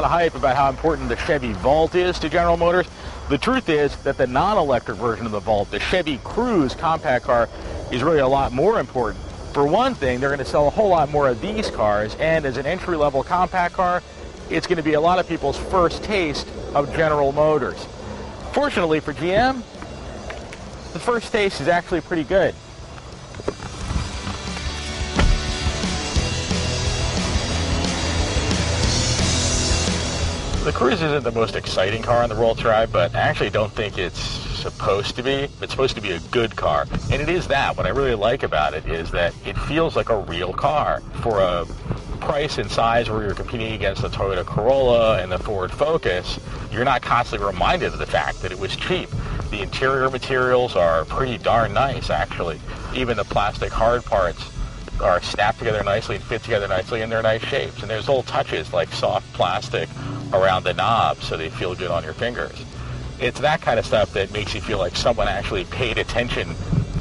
hype about how important the Chevy Volt is to General Motors. The truth is that the non-electric version of the Volt, the Chevy Cruze compact car, is really a lot more important. For one thing, they're going to sell a whole lot more of these cars, and as an entry-level compact car, it's going to be a lot of people's first taste of General Motors. Fortunately for GM, the first taste is actually pretty good. The Cruze isn't the most exciting car on the roll drive, but I actually don't think it's supposed to be. It's supposed to be a good car, and it is that. What I really like about it is that it feels like a real car. For a price and size where you're competing against the Toyota Corolla and the Ford Focus, you're not constantly reminded of the fact that it was cheap. The interior materials are pretty darn nice, actually. Even the plastic hard parts are snapped together nicely and fit together nicely, and they're nice shapes. And there's little touches like soft plastic around the knobs so they feel good on your fingers. It's that kind of stuff that makes you feel like someone actually paid attention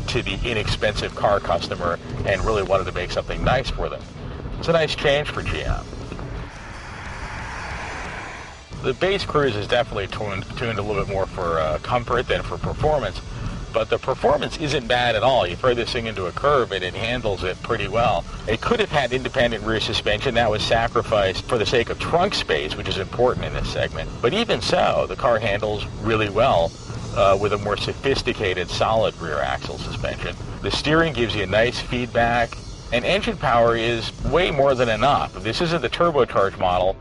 to the inexpensive car customer and really wanted to make something nice for them. It's a nice change for GM. The base Cruze is definitely tuned a little bit more for comfort than for performance, but the performance isn't bad at all. You throw this thing into a curve and it handles it pretty well. It could have had independent rear suspension. That was sacrificed for the sake of trunk space, which is important in this segment. But even so, the car handles really well with a more sophisticated solid rear axle suspension. The steering gives you nice feedback, and engine power is way more than enough. This isn't the turbocharged model,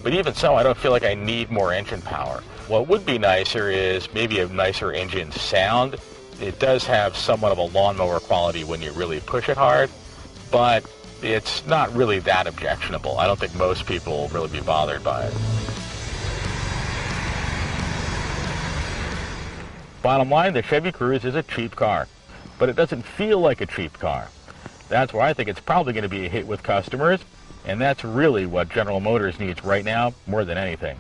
but even so, I don't feel like I need more engine power. What would be nicer is maybe a nicer engine sound. It does have somewhat of a lawnmower quality when you really push it hard, but it's not really that objectionable. I don't think most people will really be bothered by it. Bottom line, the Chevy Cruze is a cheap car, but it doesn't feel like a cheap car. That's why I think it's probably going to be a hit with customers, and that's really what General Motors needs right now more than anything.